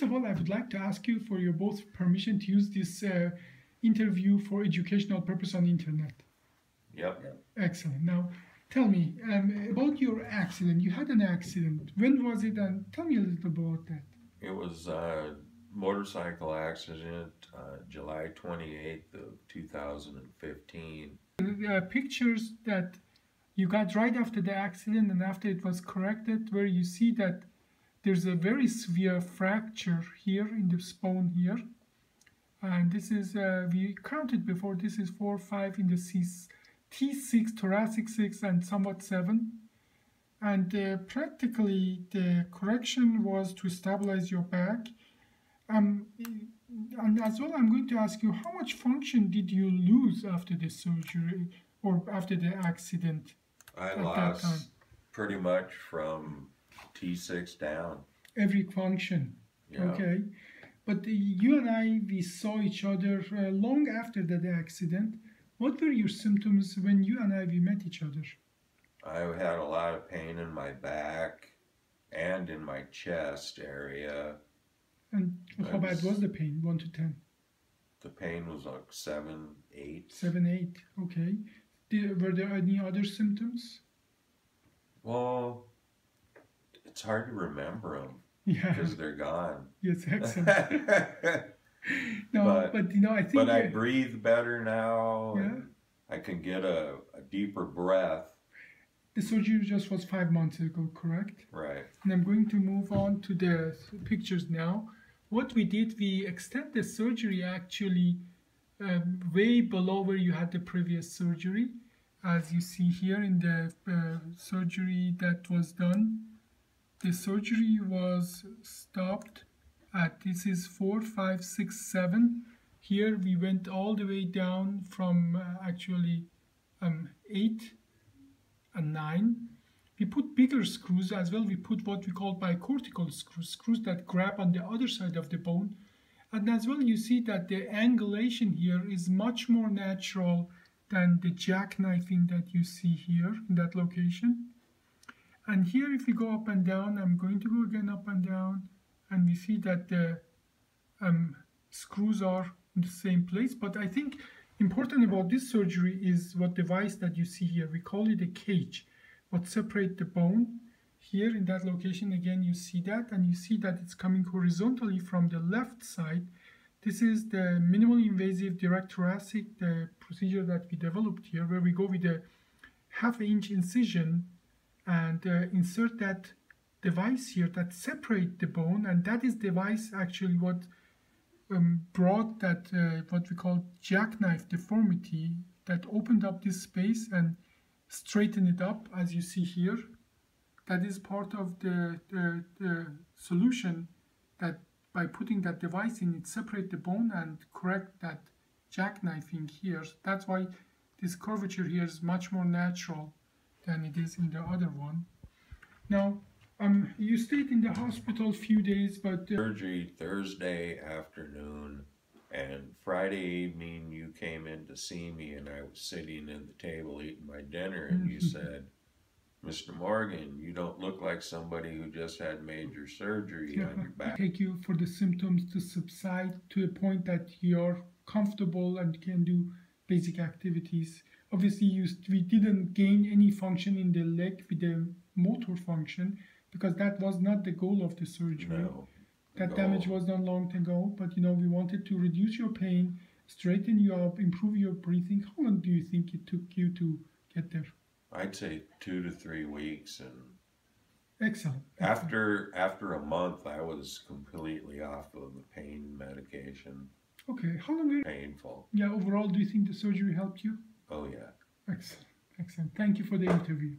First of all, I would like to ask you for your both permission to use this interview for educational purpose on the internet. Yep. Excellent. Now, tell me about your accident. You had an accident. When was it? And tell me a little about that. It was a motorcycle accident, July 28th of 2015. Pictures that you got right after the accident and after it was corrected, where you see that there's a very severe fracture here in the bone here. And this is, we counted before, this is 4, 5 in the T6, thoracic 6, and somewhat 7. And practically the correction was to stabilize your back. And as well, I'm going to ask you, how much function did you lose after the surgery or after the accident? I lost pretty much from T6 down. Every function. Yeah. Okay. But you and I, we saw each other long after that accident. What were your symptoms when you and I, we met each other? I had a lot of pain in my back and in my chest area. And how bad was the pain, 1 to 10? The pain was like 7, 8. 7, 8, okay. Were there any other symptoms? Well, it's hard to remember them. Yeah. Because they're gone. Yes, excellent. No, but you know, I think... But I breathe better now. Yeah. And I can get a deeper breath. The surgery just was 5 months ago, correct? Right. And I'm going to move on to the pictures now. What we did, we extended the surgery actually way below where you had the previous surgery. As you see here in the surgery that was done, the surgery was stopped at, this is 4, 5, 6, 7. Here we went all the way down from actually 8 and 9. We put bigger screws as well. We put what we call bicortical screws, screws that grab on the other side of the bone. And as well, you see that the angulation here is much more natural than the jackknifing that you see here in that location. And here, if we go up and down, I'm going to go again up and down, and we see that the screws are in the same place. But I think important about this surgery is what device that you see here. We call it a cage, what separate the bone. Here in that location, again, you see that, and you see that it's coming horizontally from the left side. This is the minimally invasive direct thoracic, the procedure that we developed here, where we go with a half-inch incision and insert that device here that separate the bone, and that is device actually what brought that what we call jackknife deformity, that opened up this space and straightened it up, as you see here. That is part of the solution, that by putting that device in, it separate the bone and correct that jackknifing here. That's why this curvature here is much more natural than it is in the other one. Now, you stayed in the hospital a few days, but... Surgery Thursday afternoon, and Friday evening you came in to see me, and I was sitting at the table eating my dinner, and you said, "Mr. Morgan, you don't look like somebody who just had major surgery on your back." Take you for the symptoms to subside to a point that you're comfortable and can do basic activities. Obviously, we didn't gain any function in the leg with the motor function, because that was not the goal of the surgery. No. That damage was done long ago, but you know, we wanted to reduce your pain, straighten you up, improve your breathing. How long do you think it took you to get there? I'd say 2 to 3 weeks, and excellent. After a month, I was completely off of the pain medication. Okay, how long? Painful. Yeah, overall, do you think the surgery helped you? Oh yeah. Excellent, excellent. Thank you for the interview.